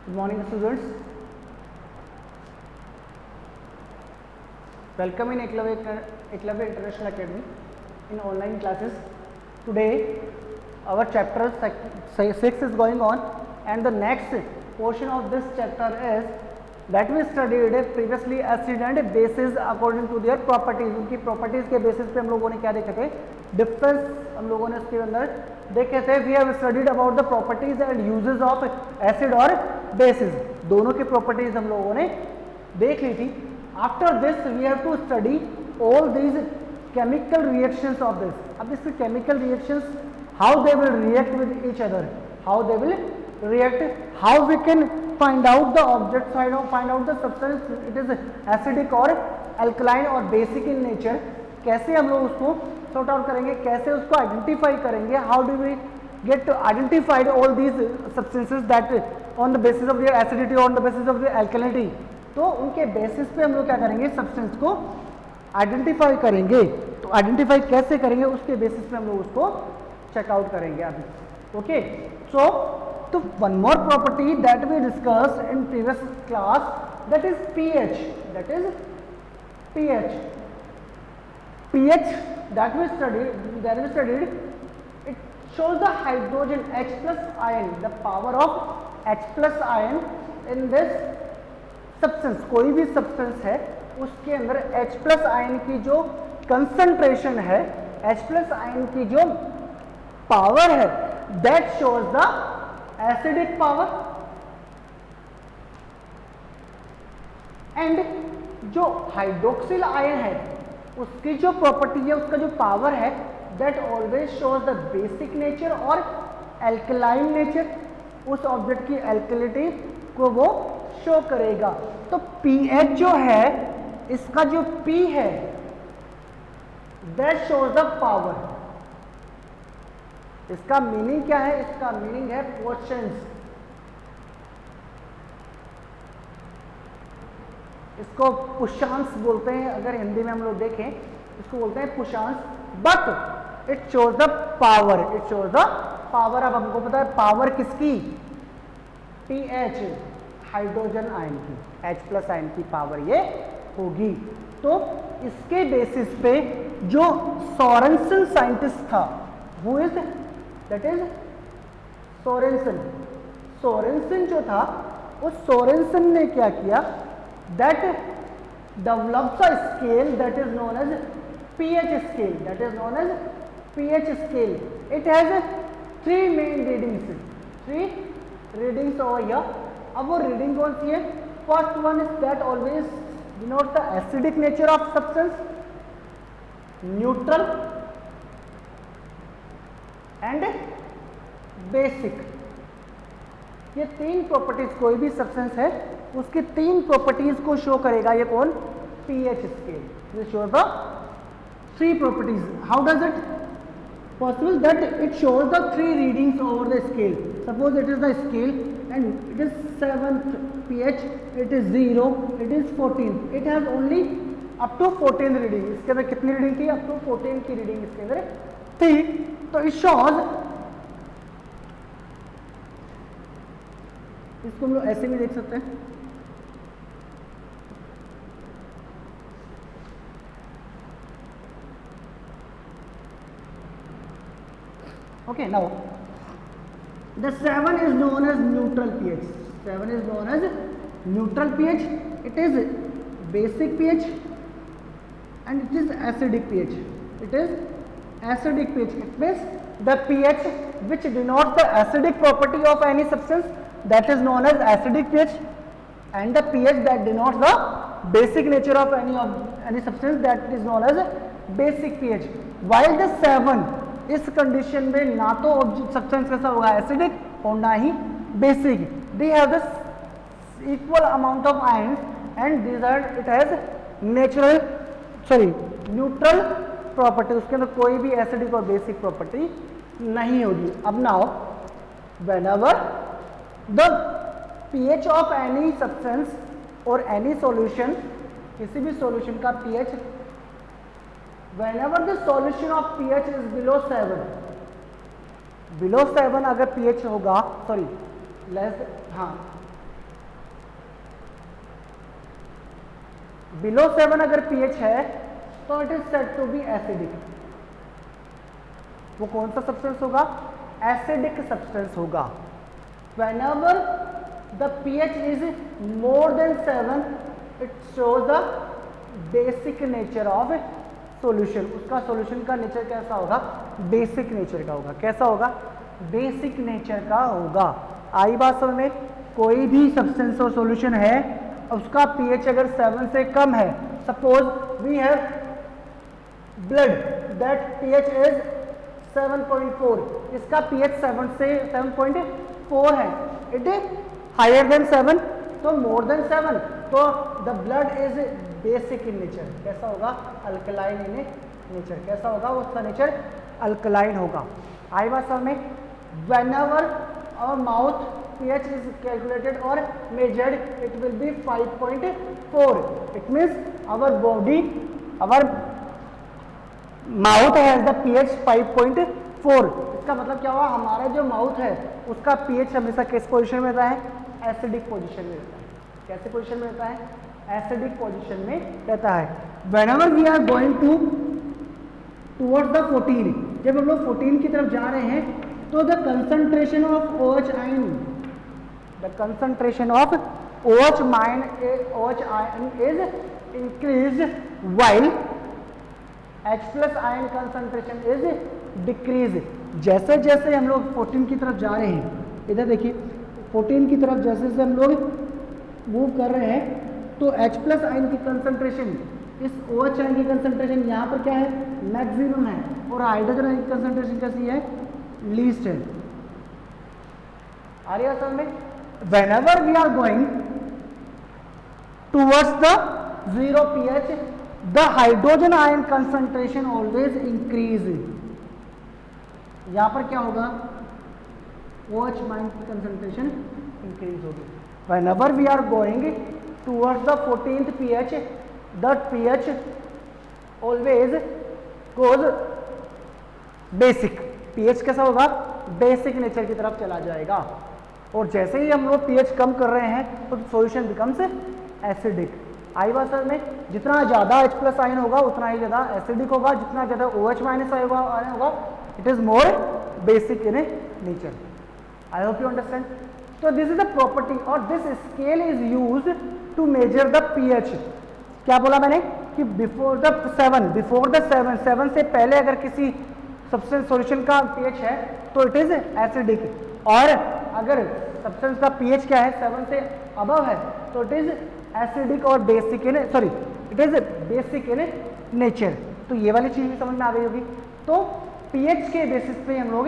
Good morning, students. Welcome in Eklavya International Academy in online classes. Today, our chapter 6 is going on, and the next portion of this chapter is that we studied previously acid and bases according to their properties. उनकी properties के basis पे हम लोगों ने क्या देखे थे? Difference हम लोगों ने इसके अंदर देखे थे. We have studied about the properties and uses of acid और bases. दोनों की properties हम लोगों ने देख ली थी. After this, we have to study all these chemical reactions of this. अब इसके chemical reactions, how they will react with each other, how they will react, how we can find out the object side or find out the substance, it is acidic or alkaline or basic in nature. कैसे हम लोग उसको sort out करेंगे, कैसे उसको identify करेंगे, how do we get to identified all these substances that on the basis of their acidity or on the basis of their alkalinity. तो उनके बेसिस पे हम लोग क्या करेंगे, सब्सटेंस को आइडेंटिफाई करेंगे. तो आइडेंटिफाई कैसे करेंगे, उसके बेसिस पे हम लोग उसको चेकआउट करेंगे अभी. ओके, सो तो one more property that we discuss in previous class, that is pH. That is pH. PH that we studied it shows the hydrogen H plus ion, the power of H plus ion in this substance. कोई भी substance है उसके अंदर H plus ion की जो concentration है, H plus ion की जो power है, that shows the acidic power. and जो hydroxyl ion है उसकी जो property है, उसका जो power है, that always shows the basic nature और alkaline nature. उस ऑब्जेक्ट की alkalinity को वो शो करेगा. तो pH जो है, इसका जो P है, that shows the power. इसका मीनिंग क्या है? इसका मीनिंग है पोशंस. इसको पुशांस बोलते हैं, अगर हिंदी में हम लोग देखें इसको बोलते हैं पुशांस. But it shows the power. It shows the power. अब हमको पता है पावर किसकी? पीएच, हाइड्रोजन आयन की, H प्लस आयन की पावर ये होगी. तो इसके बेसिस पे जो सोरेनसन साइंटिस्ट था, who is that is Sorensen. Sorensen जो था, उस सोरेनसन ने क्या किया? That develops a scale that is known as pH scale. That is known as pH scale. It has 3 main readings. 3 readings over here. अब वो reading कौन सी है? First one is that always denote the acidic nature of substance, neutral and basic. ये 3 properties, कोई भी substance है उसकी 3 properties को शो करेगा. ये कौन? PH scale. This shows the 3 properties. How does it possible? That it shows the 3 readings over the scale. Suppose it is the scale and it is 7th pH, it is 0, it is 14. It has only up to 14 reading. इसके अंदर कितनी reading थी? up to 14 की reading इसके अंदर थी. तो it shows, इसको हम लोग ऐसे भी देख सकते हैं. Okay, now the 7 is known as neutral pH. 7 is known as neutral pH. It is basic pH and it is acidic pH. It is acidic pH. It means the pH which denotes the acidic property of any substance, that is known as acidic pH, and the pH that denotes the basic nature of any substance, that is known as basic pH. While the 7 इस condition में ना तो substance कैसा होगा? Acidic, और ना ही basic. They have the equal amount of ions and these are, it has natural neutral property. उसके अंदर कोई भी एसिडिक और बेसिक प्रॉपर्टी नहीं होगी. अब now whenever the pH of any substance और एनी सॉल्यूशन, किसी भी सॉल्यूशन का pH, whenever the solution of pH is below 7, अगर pH होगा, लेस, हाँ बिलो 7 अगर pH है तो it is said to be acidic. वो कौन सा सब्सटेंस होगा? एसिडिक सब्सटेंस होगा। whenever the pH is more than 7 it shows the basic nature of solution। उसका solution का नेचर कैसा होगा? बेसिक नेचर का होगा। कैसा होगा? बेसिक नेचर का होगा। आई बात समझ में? कोई भी सब्सटेंस और सॉल्यूशन है, उसका pH अगर 7 से कम है, suppose we have blood that pH is 7.4, इसका pH 7 से 7.4 है, इट इज हायर देन 7 तो मोर देन 7, तो the blood is basic in nature. कैसा होगा? Alkaline in nature. कैसा होगा? उसका नेचर अल्कलाइन होगा। आई बात समझ में? whenever our mouth pH is calculated or measured it will be 5.4, it means our body, our mouth has the pH 5.4। इसका मतलब क्या हुआ? हमारा जो माउथ है उसका pH हमेशा किस पोजीशन में रहता है? एसिडिक पोजीशन में रहता है। कैसे पोजीशन में रहता है? एसिडिक पोजीशन में रहता है। whenever we are going towards the 14, जब हम लोग 14 की तरफ जा रहे हैं तो the concentration of OH ion is increased while H plus ion concentration is decreased। जैसे जैसे हम लोग 14 की तरफ जा रहे हैं, इधर देखिए 14 की तरफ जैसे जैसे हम लोग मूव कर रहे हैं तो H प्लस आयन की कंसंट्रेशन, इस OH आयन की कंसंट्रेशन यहाँ पर क्या है? मैक्सिमम है, और हाइड्रोजन आयन की कंसंट्रेशन कैसी है? लीस्ट है। आ रही है समझ में? whenever we are going towards the 0 pH the hydrogen ion concentration always increase। यहां पर क्या होगा? OH ion की concentration increase होगी। whenever we are going towards the 14th pH that pH always goes basic। pH कैसा होगा? Basic nature की तरफ चला जाएगा, और जैसे ही हम लोग pH कम कर रहे हैं तो सॉल्यूशन बिकम्स एसिडिक। आई बात समझ में? जितना ज़्यादा H प्लस आयन होगा उतना ही ज़्यादा एसिडिक होगा, जितना ज़्यादा OH माइनस आयन होगा it is more basic in nature. I hope you understand. तो दिस इज द प्रॉपर्टी, और this scale is used to measure the pH। क्या बोला मैंने? कि बिफोर द 7 से पहले अगर किसी सब्सटेंस सॉल्यूशन का pH है तो इट इज एसिडिक, और अगर सब्सटेंस का pH क्या है? 7 से अबव है तो इट इज एसिडिक और basic in it is basic in nature. तो ये वाली चीज भी समझ में आ गई होगी। तो pH के बेसिस पे हम लोग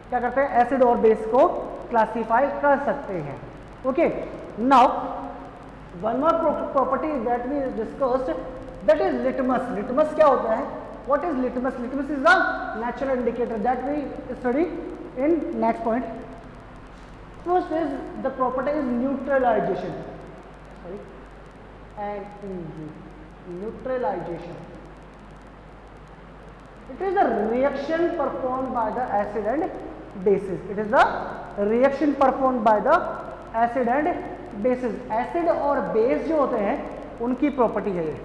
क्या करते हैं? एसिड और बेस को क्लासीफाई कर सकते हैं। Okay, now one more property that we discussed, that is litmus. Litmus क्या होता है? What is litmus? Litmus is a natural indicator that we study in next point. First is the property is neutralization. Sorry, and neutralization. It is a reaction performed by the acid and bases. It is the reaction performed by the acid and bases. Acid और base जो होते हैं उनकी property है ये।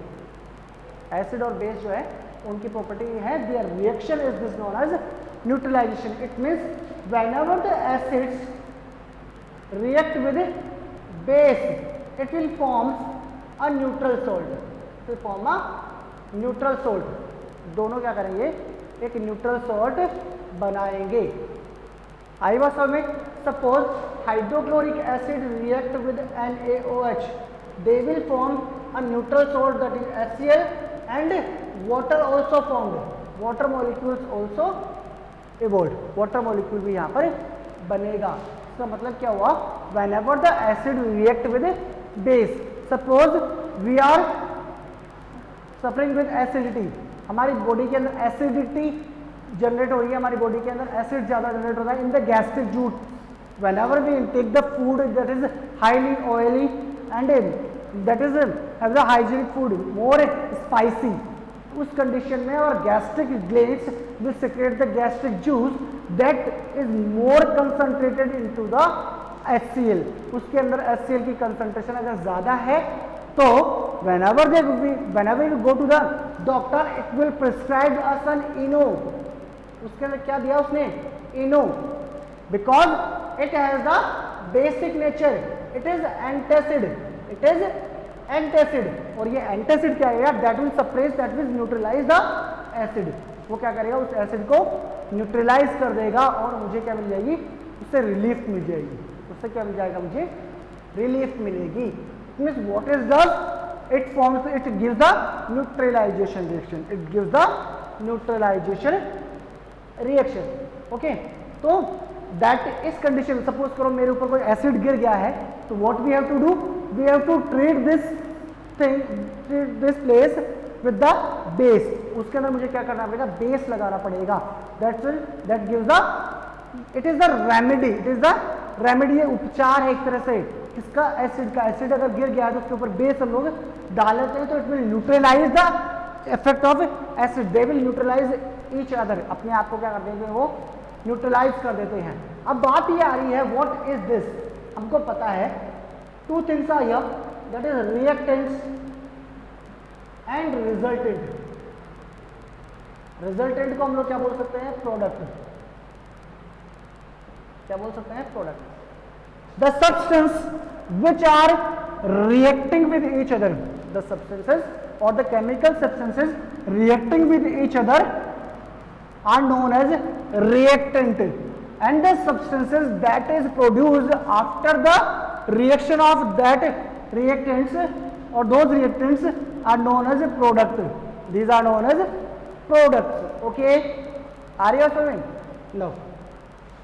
Acid और base जो है उनकी प्रॉपर्टी है, their reaction is this known as neutralization। It means whenever the acids react with base it will form a neutral salt। it will form a neutral salt। दोनों क्या करेंगे? एक न्यूट्रल सॉल्ट बनाएंगे। आई बात समझ में? Suppose hydrochloric acid react with NaOH, they will form a neutral salt that is HCl, and water also formed, water molecules also evolved, water molecule भी यहाँ पर बनेगा। इसका मतलब क्या हुआ? whenever the acid react with base, suppose we are suffering with acidity, हमारी body के अंदर एसिडिटी जनरेट हो रही है, हमारी बॉडी के अंदर एसिड ज़्यादा जनरेट होता है in the gastric jute. whenever we intake the food that is highly oily and that is have the hygienic food more spicy, उस कंडीशन में और gastric glands will secrete the gastric juice that is more concentrated into the HCl। उसके अंदर HCl की concentration अगर ज़्यादा है तो whenever you go to the doctor, it will prescribe us an ENO. उसके अंदर क्या दिया उसने? ENO, because it has the basic nature. It is antacid. It is antacid. और ये antacid क्या है? That will suppress, that will neutralize the acid. वो क्या करेगा? उस एसिड को न्यूट्रलाइज कर देगा और मुझे क्या मिल जाएगी? उससे रिलीफ मिल जाएगी. उससे क्या मिल जाएगा? मुझे रिलीफ मिलेगी. Means what is does? It gives the neutralization reaction. It gives the neutralization reaction. Okay, तो दैट इस कंडीशन, सपोज करो मेरे ऊपर कोई एसिड गिर गया है, तो what we have to do? We have to treat this place with the base. उसके अंदर मुझे क्या करना पड़ेगा? बेस लगाना पड़ेगा. That gives the, it is the remedy. It is the remedy. ये उपचार है एक तरह से इसका, एसिड का. एसिड अगर गिर गया है तो उसके ऊपर बेस हम लोग डाल देते हैं, तो it will neutralize the effect of acid. They will neutralize each other. अपने आप को क्या कर देंगे? वो न्यूट्रलाइज कर देते हैं. अब बात ये आ रही है, व्हाट इज दिस? हमको पता है two things are here, that is reactants and resultant. Resultant को हम लोग क्या बोल सकते हैं? प्रोडक्ट. क्या बोल सकते हैं? Product. The substance which are reacting with each other. The substances or the chemical substances reacting with each other are known as reactant, and the substances that is produced after the reaction of that reactants or those reactants are known as product. These are known as products. Okay, are you following? No.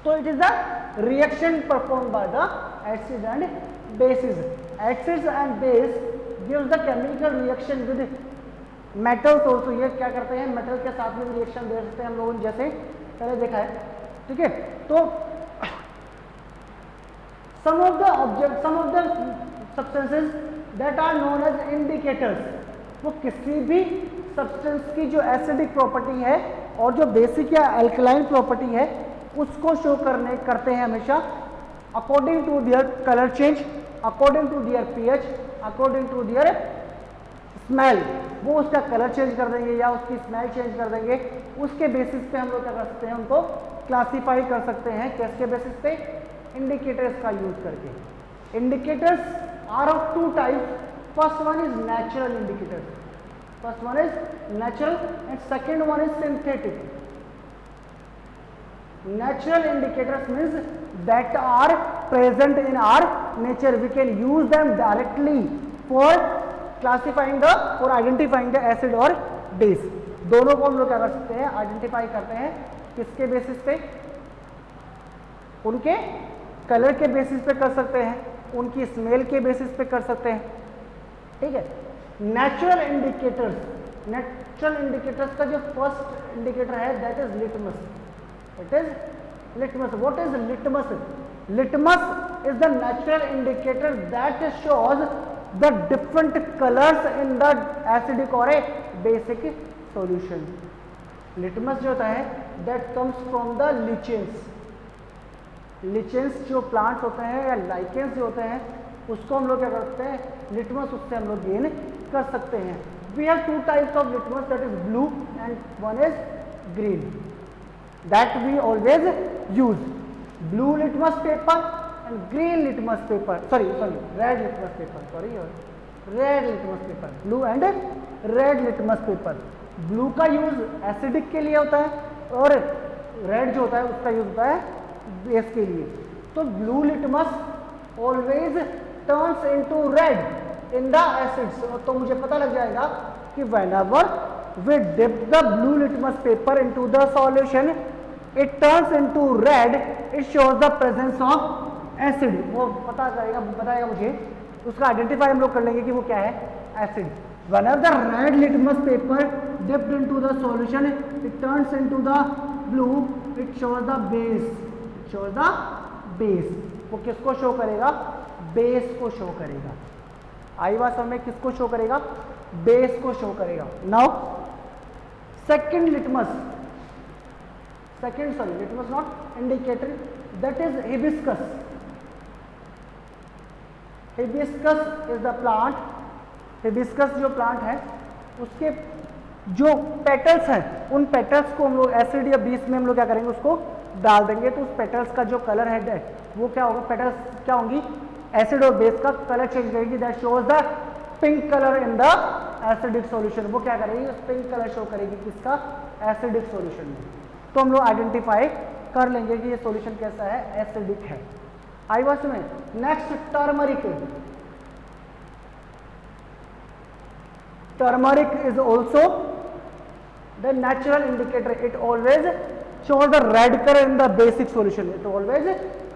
So it is the reaction performed by the acids and bases. Acids and base gives the chemical reaction with metals also. ये क्या करते हैं? Metal के साथ में reaction दे सकते हैं हम लोगों ने, जैसे पहले देखा है. ठीक है, तो some of the substances that are known as indicators. वो किसी भी सब्सटेंस की जो एसिडिक प्रॉपर्टी है और जो बेसिक या अल्कलाइन प्रॉपर्टी है उसको शो करते हैं हमेशा according to their colour change, according to their pH, according to their smell. वो उसका कलर चेंज कर देंगे या उसकी स्मेल चेंज कर देंगे. उसके बेसिस पे हम लोग क्या कर सकते हैं? उनको क्लासीफाई कर सकते हैं. किसके बेसिस पे? इंडिकेटर्स का यूज करके. Indicators are of two types. First one is natural indicators. First one is natural and second one is synthetic. Natural indicators means that are present in our nature. We can use them directly for classifying the or identifying the acid or base. दोनों को हम लोग क्या कर सकते हैं? Identify करते हैं. किसके बेसिस पे? उनके कलर के बेसिस पे कर सकते हैं, उनकी स्मेल के बेसिस पे कर सकते हैं. ठीक है. नेचुरल इंडिकेटर्स, नेचुरल इंडिकेटर्स का जो फर्स्ट इंडिकेटर है that is litmus. It is litmus. What is litmus? Litmus is the natural indicator that shows the different colors in the acidic or a basic solution. Litmus जो होता है that comes from the lichens. Lichens जो plants होते हैं या lichens जो होते हैं उसको हम लोग क्या करते हैं? Litmus, उससे हम लोग gain कर सकते हैं. We have two types of litmus, that is blue and one is green. That we always use. Blue litmus paper and green litmus paper. Red litmus paper. Red litmus paper. Blue and red litmus paper. Blue का use acidic के लिए होता है और red जो होता है उसका यूज होता है बेस के लिए. तो blue litmus always turns into red in the acids. तो मुझे पता लग जाएगा कि whenever we dip the blue litmus paper into the solution, it turns into red. It shows the presence of acid. वो बताएगा मुझे, उसका आइडेंटिफाई हम लोग कर लेंगे कि वो क्या है? Acid. Whenever the red litmus paper dipped into the solution, it turns into the blue. It shows the base. It shows the base. वो किसको शो करेगा? बेस को शो करेगा. आई बात समझ में? किसको शो करेगा? बेस को शो करेगा. Now second litmus, litmus not indicator, that is hibiscus. Hibiscus is the plant hibiscus जो प्लांट है उसके जो पेटल्स हैं उन पेटल्स को हम लोग एसिड या बेस में हम लोग क्या करेंगे, उसको डाल देंगे, तो उस पेटल्स का जो कलर है वो क्या होगा, पेटल्स क्या होंगी, एसिड और बेस का कलर चेंज करेगी, that shows the pink colour in the acidic solution. वो क्या करेगी, पिंक कलर शो करेगी किसका, एसिडिक सॉल्यूशन में। तो हम लोग आइडेंटिफाई कर लेंगे कि ये सॉल्यूशन कैसा है, एसिडिक है। आई बात में। Next turmeric. Turmeric is also the natural indicator, it always shows the red color in the basic solution, it always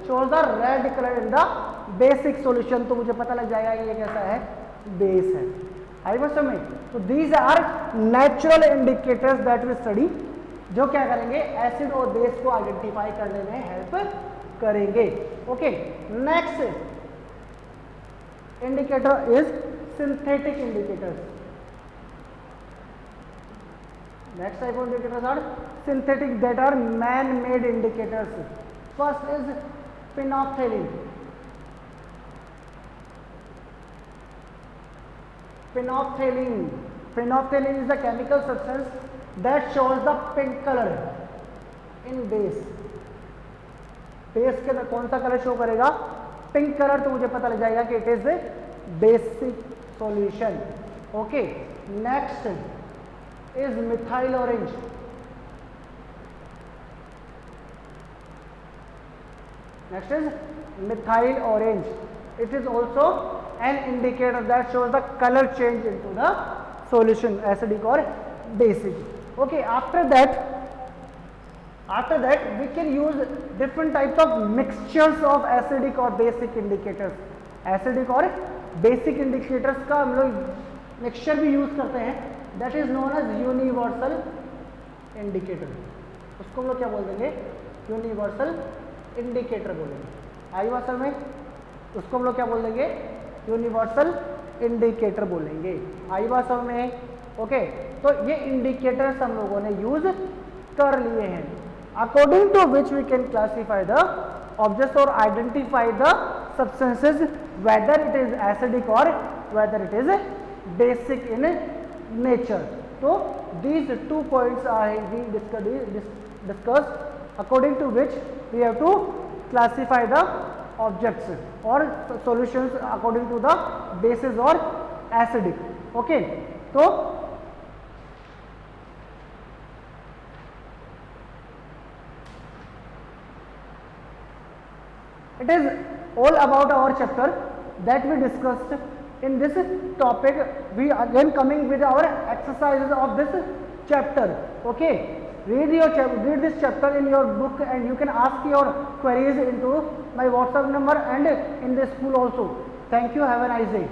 shows the red color in the basic solution। तो मुझे पता लग जाएगा ये कैसा है, बेस है। आई बात समझ। तो these are natural indicators that we study, जो क्या करेंगे, एसिड और बेस को आइडेंटिफाई करने में हेल्प करेंगे। Okay, next indicator is synthetic indicators. Next type of indicators are synthetic, that are man-made indicators. First is phenolphthalein. Phenolphthalein is the chemical substance that shows the pink color in base. Base के अंदर कौन सा colour show करेगा, pink colour. तो मुझे पता लग जाएगा कि it is basic solution. Okay, next is methyl orange. Next is methyl orange. It is also an indicator that shows the color change into the solution, acidic or basic. Okay, after that we can use different types of mixtures of acidic or basic indicators. Acidic और basic indicators का हम लोग mixture भी use करते हैं, that is known as universal indicator. उसको हम लोग क्या बोल देंगे, यूनिवर्सल इंडिकेटर बोलेंगे। आई बात में। उसको हम लोग क्या बोल देंगे, यूनिवर्सल इंडिकेटर बोलेंगे। आई बात में। ओके, तो ये इंडिकेटर्स हम लोगों ने यूज कर लिए हैं, according to which we can classify the objects और identify the substances, whether it is acidic और whether it is basic in nature. So these 2 points are being discussed according to which we have to classify the objects or solutions according to the bases or acidic. Okay, so it is all about our chapter that we discussed. In this topic we again coming with our exercises of this chapter. Okay, read this chapter in your book and you can ask your queries into my WhatsApp number and in the school also. Thank you, have a nice day.